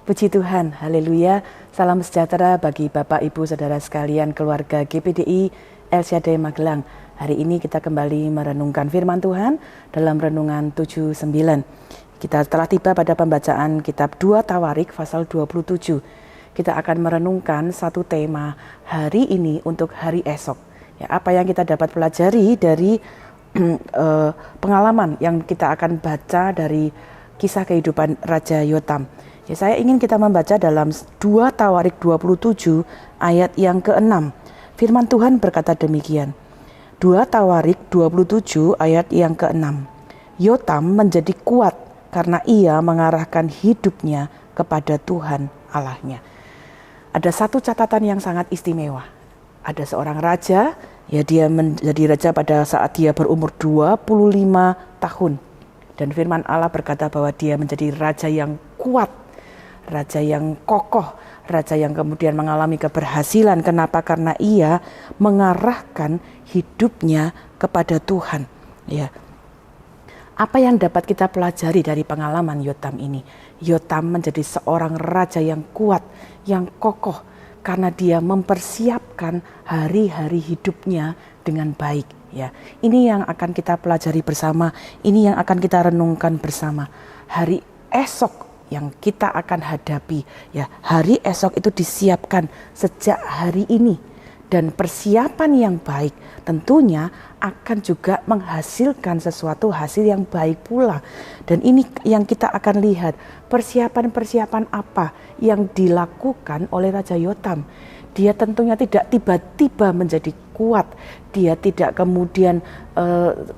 Puji Tuhan, haleluya. Salam sejahtera bagi Bapak, Ibu, Saudara sekalian, keluarga GPDI El Shaddai Magelang. Hari ini kita kembali merenungkan firman Tuhan dalam renungan 79. Kita telah tiba pada pembacaan kitab 2 Tawarik pasal 27. Kita akan merenungkan satu tema hari ini untuk hari esok. Ya, apa yang kita dapat pelajari dari pengalaman yang kita akan baca dari kisah kehidupan Raja Yotam. Ya, saya ingin kita membaca dalam 2 Tawarik 27 ayat yang ke-6. Firman Tuhan berkata demikian. 2 Tawarik 27 ayat yang ke-6. Yotam menjadi kuat karena ia mengarahkan hidupnya kepada Tuhan Allahnya. Ada satu catatan yang sangat istimewa. Ada seorang raja, ya dia menjadi raja pada saat dia berumur 25 tahun. Dan firman Allah berkata bahwa dia menjadi raja yang kuat, raja yang kokoh, raja yang kemudian mengalami keberhasilan. Kenapa? Karena ia mengarahkan hidupnya kepada Tuhan. Ya. Apa yang dapat kita pelajari dari pengalaman Yotam ini? Yotam menjadi seorang raja yang kuat, yang kokoh, karena dia mempersiapkan hari-hari hidupnya dengan baik. Ya, ini yang akan kita pelajari bersama, ini yang akan kita renungkan bersama. Hari esok yang kita akan hadapi, ya, hari esok itu disiapkan sejak hari ini, dan persiapan yang baik tentunya akan juga menghasilkan sesuatu hasil yang baik pula. Dan ini yang kita akan lihat, persiapan-persiapan apa yang dilakukan oleh Raja Yotam. Dia tentunya tidak tiba-tiba menjadi kuat, dia tidak kemudian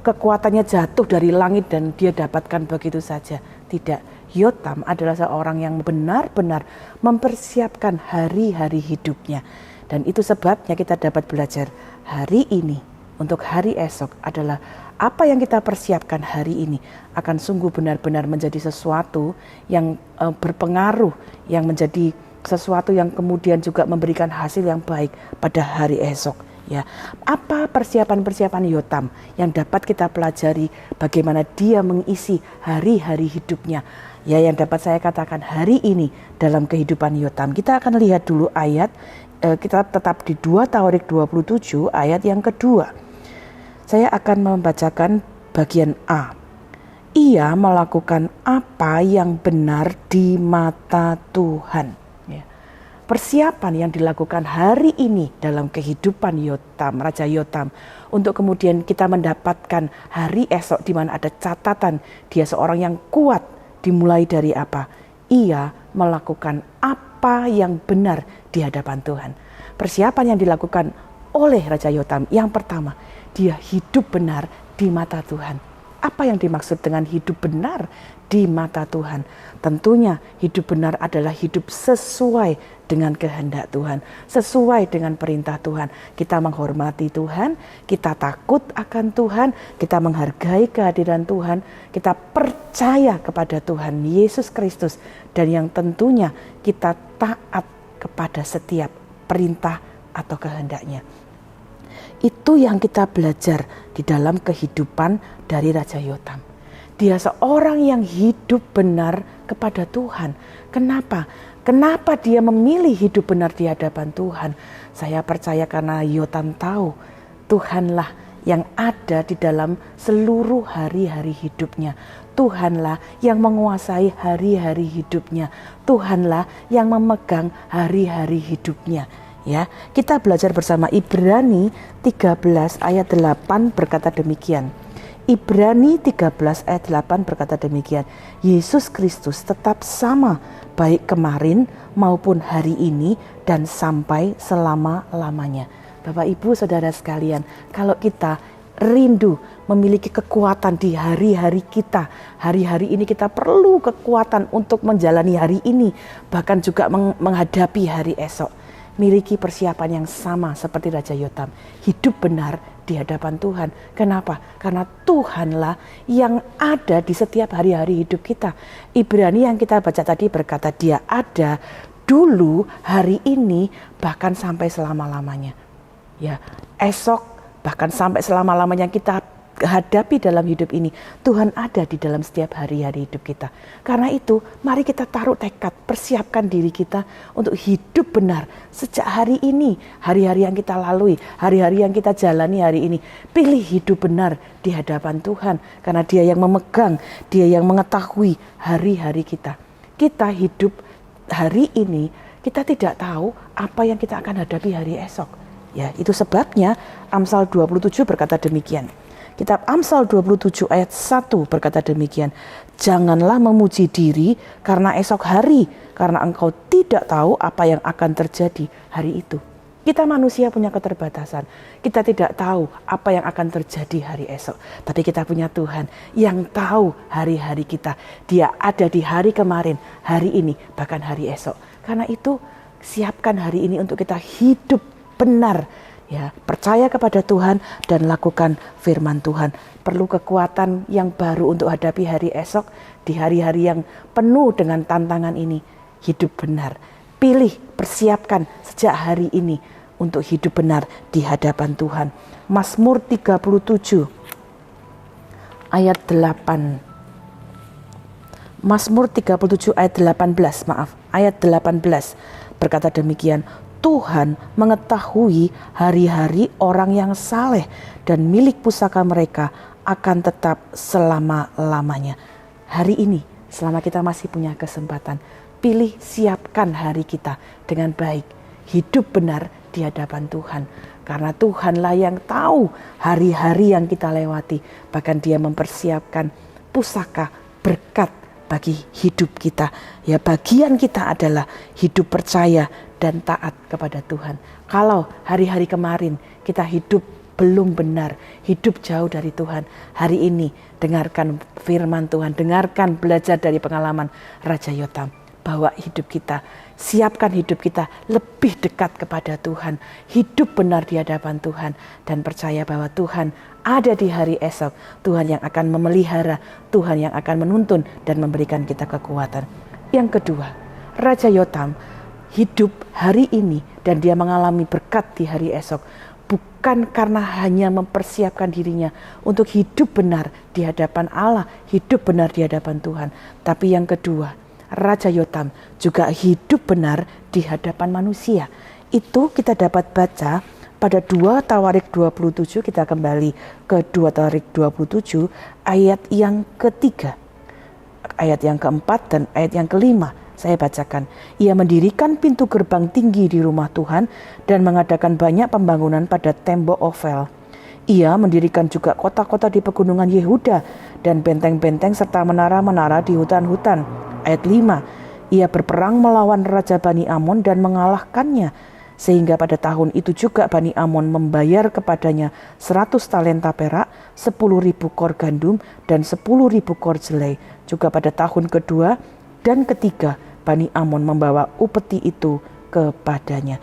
kekuatannya jatuh dari langit dan dia dapatkan begitu saja. Tidak, Yotam adalah seorang yang benar-benar mempersiapkan hari-hari hidupnya. Dan itu sebabnya kita dapat belajar hari ini untuk hari esok adalah apa yang kita persiapkan hari ini akan sungguh benar-benar menjadi sesuatu yang berpengaruh, yang menjadi sesuatu yang kemudian juga memberikan hasil yang baik pada hari esok. Ya, apa persiapan-persiapan Yotam yang dapat kita pelajari, bagaimana dia mengisi hari-hari hidupnya. Ya, yang dapat saya katakan hari ini dalam kehidupan Yotam. Kita akan lihat dulu ayat, kita tetap di 2 Tawarik 27 ayat yang kedua. Saya akan membacakan bagian A. Ia melakukan apa yang benar di mata Tuhan. Persiapan yang dilakukan hari ini dalam kehidupan Yotam, Raja Yotam, untuk kemudian kita mendapatkan hari esok di mana ada catatan dia seorang yang kuat, dimulai dari apa? Ia melakukan apa yang benar di hadapan Tuhan. Persiapan yang dilakukan oleh Raja Yotam, yang pertama, dia hidup benar di mata Tuhan. Apa yang dimaksud dengan hidup benar di mata Tuhan? Tentunya hidup benar adalah hidup sesuai dengan kehendak Tuhan, sesuai dengan perintah Tuhan. Kita menghormati Tuhan, kita takut akan Tuhan, kita menghargai kehadiran Tuhan, kita percaya kepada Tuhan Yesus Kristus, dan yang tentunya kita taat kepada setiap perintah atau kehendaknya. Itu yang kita belajar di dalam kehidupan dari Raja Yotam. Dia seorang yang hidup benar kepada Tuhan. Kenapa? Kenapa dia memilih hidup benar di hadapan Tuhan? Saya percaya karena Yotam tahu Tuhanlah yang ada di dalam seluruh hari-hari hidupnya. Tuhanlah yang menguasai hari-hari hidupnya. Tuhanlah yang memegang hari-hari hidupnya. Ya, kita belajar bersama Ibrani 13 ayat 8 berkata demikian. Ibrani 13 ayat 8 berkata demikian. Yesus Kristus tetap sama baik kemarin maupun hari ini dan sampai selama-lamanya. Bapak, Ibu, Saudara sekalian, kalau kita rindu memiliki kekuatan di hari-hari kita, hari-hari ini kita perlu kekuatan untuk menjalani hari ini, bahkan juga menghadapi hari esok. Miliki persiapan yang sama seperti Raja Yotam. Hidup benar di hadapan Tuhan. Kenapa? Karena Tuhanlah yang ada di setiap hari-hari hidup kita. Ibrani yang kita baca tadi berkata dia ada dulu, hari ini, bahkan sampai selama-lamanya. Ya, esok, bahkan sampai selama-lamanya kita hadapi dalam hidup ini, Tuhan ada di dalam setiap hari-hari hidup kita. Karena itu, mari kita taruh tekad, persiapkan diri kita untuk hidup benar sejak hari ini, hari-hari yang kita lalui, hari-hari yang kita jalani hari ini. Pilih hidup benar di hadapan Tuhan, karena Dia yang memegang, Dia yang mengetahui hari-hari kita. Kita hidup hari ini, kita tidak tahu apa yang kita akan hadapi hari esok. Ya, itu sebabnya Amsal 27 berkata demikian. Kitab Amsal 27 ayat 1 berkata demikian. Janganlah memuji diri karena esok hari, karena engkau tidak tahu apa yang akan terjadi hari itu. Kita manusia punya keterbatasan. Kita tidak tahu apa yang akan terjadi hari esok. Tapi kita punya Tuhan yang tahu hari-hari kita. Dia ada di hari kemarin, hari ini, bahkan hari esok. Karena itu siapkan hari ini untuk kita hidup benar. Ya, percaya kepada Tuhan dan lakukan firman Tuhan. Perlu kekuatan yang baru untuk hadapi hari esok di hari-hari yang penuh dengan tantangan ini. Hidup benar. Pilih, persiapkan sejak hari ini untuk hidup benar di hadapan Tuhan. Mazmur 37 ayat 8. Mazmur 37 ayat 18, ayat 18 berkata demikian. Tuhan mengetahui hari-hari orang yang saleh dan milik pusaka mereka akan tetap selama-lamanya. Hari ini, selama kita masih punya kesempatan, pilih siapkan hari kita dengan baik. Hidup benar di hadapan Tuhan. Karena Tuhanlah yang tahu hari-hari yang kita lewati. Bahkan Dia mempersiapkan pusaka berkat bagi hidup kita. Ya, bagian kita adalah hidup percaya dan taat kepada Tuhan. Kalau hari-hari kemarin kita hidup belum benar, hidup jauh dari Tuhan, hari ini dengarkan firman Tuhan, dengarkan, belajar dari pengalaman Raja Yotam. Bawa hidup kita, siapkan hidup kita lebih dekat kepada Tuhan, hidup benar di hadapan Tuhan, dan percaya bahwa Tuhan ada di hari esok. Tuhan yang akan memelihara, Tuhan yang akan menuntun dan memberikan kita kekuatan. Yang kedua, Raja Yotam hidup hari ini dan dia mengalami berkat di hari esok, bukan karena hanya mempersiapkan dirinya untuk hidup benar di hadapan Allah, hidup benar di hadapan Tuhan. Tapi yang kedua, Raja Yotam juga hidup benar di hadapan manusia. Itu kita dapat baca pada 2 Tawarik 27, kita kembali ke 2 Tawarik 27 ayat yang ketiga, ayat yang keempat dan ayat yang kelima. Saya bacakan. Ia mendirikan pintu gerbang tinggi di rumah Tuhan dan mengadakan banyak pembangunan pada tembok Ofel. Ia mendirikan juga kota-kota di pegunungan Yehuda dan benteng-benteng serta menara-menara di hutan-hutan. Ayat 5. Ia berperang melawan Raja Bani Amon dan mengalahkannya. Sehingga pada tahun itu juga Bani Amon membayar kepadanya 100 talenta perak, 10.000 kor gandum dan 10.000 kor jelai. Juga pada tahun kedua dan ketiga Bani Amon membawa upeti itu kepadanya.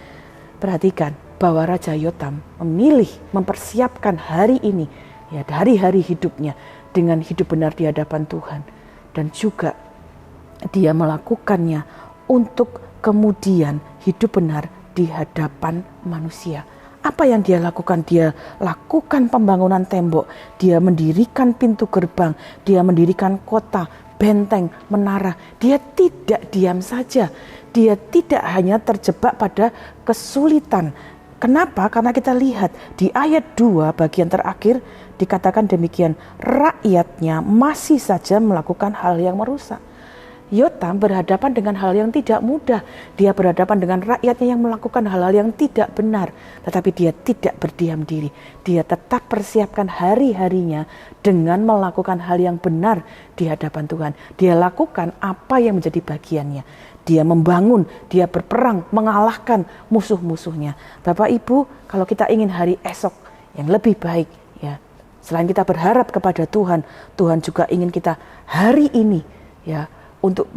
Perhatikan bahwa Raja Yotam memilih mempersiapkan hari ini, ya, hari-hari hidupnya dengan hidup benar di hadapan Tuhan. Dan juga dia melakukannya untuk kemudian hidup benar di hadapan manusia. Apa yang dia lakukan? Dia lakukan pembangunan tembok, dia mendirikan pintu gerbang, dia mendirikan kota, benteng, menara. Dia tidak diam saja. Dia tidak hanya terjebak pada kesulitan. Kenapa? Karena kita lihat di ayat 2 bagian terakhir dikatakan demikian. Rakyatnya masih saja melakukan hal yang merusak. Yotam berhadapan dengan hal yang tidak mudah. Dia berhadapan dengan rakyatnya yang melakukan hal-hal yang tidak benar. Tetapi dia tidak berdiam diri. Dia tetap persiapkan hari-harinya dengan melakukan hal yang benar di hadapan Tuhan. Dia lakukan apa yang menjadi bagiannya. Dia membangun, dia berperang, mengalahkan musuh-musuhnya. Bapak Ibu, kalau kita ingin hari esok yang lebih baik, ya, selain kita berharap kepada Tuhan, Tuhan juga ingin kita hari ini, ya, untuk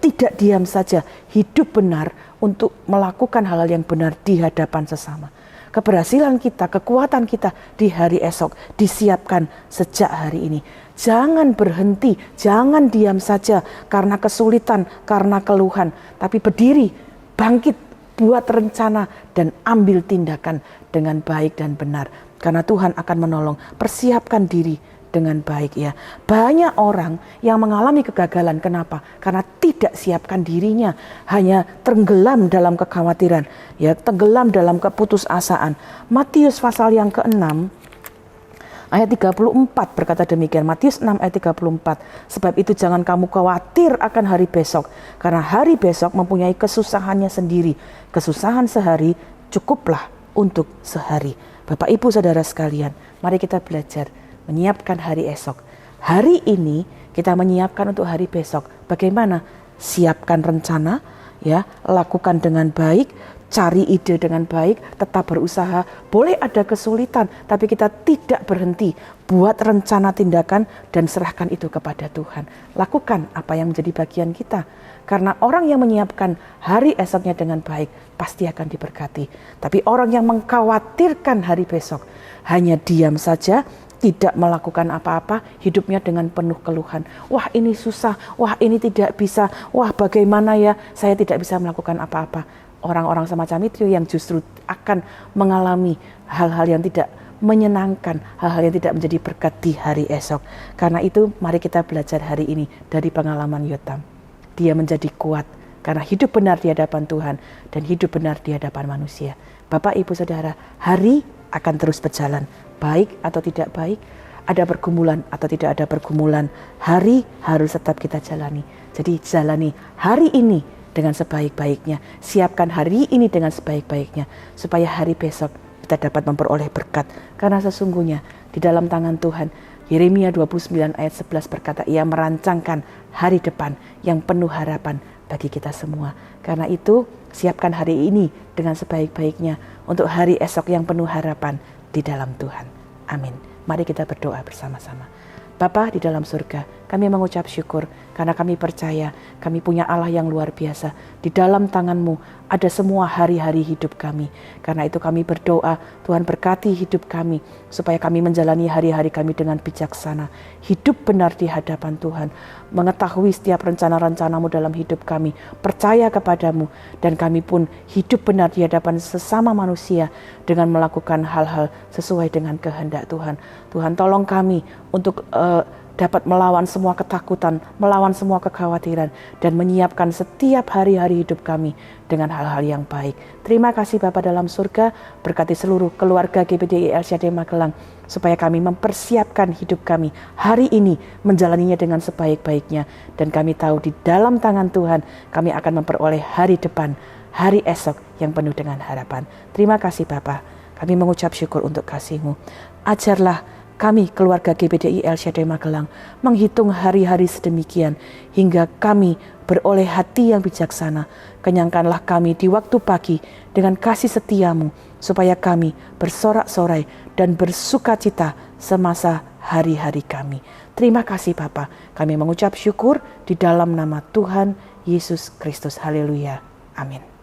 tidak diam saja, hidup benar untuk melakukan hal-hal yang benar di hadapan sesama. Keberhasilan kita, kekuatan kita di hari esok disiapkan sejak hari ini. Jangan berhenti, jangan diam saja karena kesulitan, karena keluhan. Tapi berdiri, bangkit, buat rencana dan ambil tindakan dengan baik dan benar. karena Tuhan akan menolong. Persiapkan diri dengan baik ya. Banyak orang yang mengalami kegagalan. Kenapa? Karena tidak siapkan dirinya, hanya tenggelam dalam kekhawatiran, ya, tenggelam dalam keputusasaan. Matius pasal yang ke-6 ayat 34 berkata demikian. Matius 6 ayat 34. Sebab itu jangan kamu khawatir akan hari besok, karena hari besok mempunyai kesusahannya sendiri. Kesusahan sehari cukuplah untuk sehari. Bapak Ibu Saudara sekalian, mari kita belajar menyiapkan hari esok. Hari ini kita menyiapkan untuk hari besok. Bagaimana? Siapkan rencana, ya, lakukan dengan baik, cari ide dengan baik, tetap berusaha. Boleh ada kesulitan, tapi kita tidak berhenti. Buat rencana tindakan dan serahkan itu kepada Tuhan. Lakukan apa yang menjadi bagian kita. Karena orang yang menyiapkan hari esoknya dengan baik pasti akan diberkati. Tapi orang yang mengkhawatirkan hari besok, hanya diam saja, tidak melakukan apa-apa, hidupnya dengan penuh keluhan. Wah, ini susah, wah ini tidak bisa, wah bagaimana ya, saya tidak bisa melakukan apa-apa. Orang-orang semacam itu yang justru akan mengalami hal-hal yang tidak menyenangkan, hal-hal yang tidak menjadi berkat di hari esok. Karena itu mari kita belajar hari ini dari pengalaman Yotam. Dia menjadi kuat karena hidup benar di hadapan Tuhan dan hidup benar di hadapan manusia. Bapak, Ibu, Saudara, hari akan terus berjalan. Baik atau tidak baik, ada pergumulan atau tidak ada pergumulan, hari harus tetap kita jalani. Jadi jalani hari ini dengan sebaik-baiknya, siapkan hari ini dengan sebaik-baiknya, supaya hari besok kita dapat memperoleh berkat. Karena sesungguhnya di dalam tangan Tuhan, Yeremia 29 ayat 11 berkata, Ia merancangkan hari depan yang penuh harapan bagi kita semua. Karena itu siapkan hari ini dengan sebaik-baiknya untuk hari esok yang penuh harapan di dalam Tuhan. Amin. Mari kita berdoa bersama-sama. Bapa di dalam surga, kami mengucap syukur karena kami percaya kami punya Allah yang luar biasa. Di dalam tangan-Mu ada semua hari-hari hidup kami. Karena itu kami berdoa, Tuhan berkati hidup kami supaya kami menjalani hari-hari kami dengan bijaksana. Hidup benar di hadapan Tuhan, mengetahui setiap rencana-rencana-Mu dalam hidup kami, percaya kepadamu, dan kami pun hidup benar di hadapan sesama manusia dengan melakukan hal-hal sesuai dengan kehendak Tuhan. Tuhan tolong kami untuk dapat melawan semua ketakutan, melawan semua kekhawatiran, dan menyiapkan setiap hari-hari hidup kami dengan hal-hal yang baik. Terima kasih Bapa dalam surga, berkati seluruh keluarga GBDI El Shaddai Magelang, supaya kami mempersiapkan hidup kami hari ini, menjalaninya dengan sebaik-baiknya. Dan kami tahu di dalam tangan Tuhan, kami akan memperoleh hari depan, hari esok yang penuh dengan harapan. Terima kasih Bapa, kami mengucap syukur untuk kasih-Mu. Ajarlah kami keluarga GBDI El Shaddai Magelang menghitung hari-hari sedemikian hingga kami beroleh hati yang bijaksana. Kenyangkanlah kami di waktu pagi dengan kasih setia-Mu supaya kami bersorak-sorai dan bersukacita semasa hari-hari kami. Terima kasih Bapa, kami mengucap syukur di dalam nama Tuhan Yesus Kristus. Haleluya. Amin.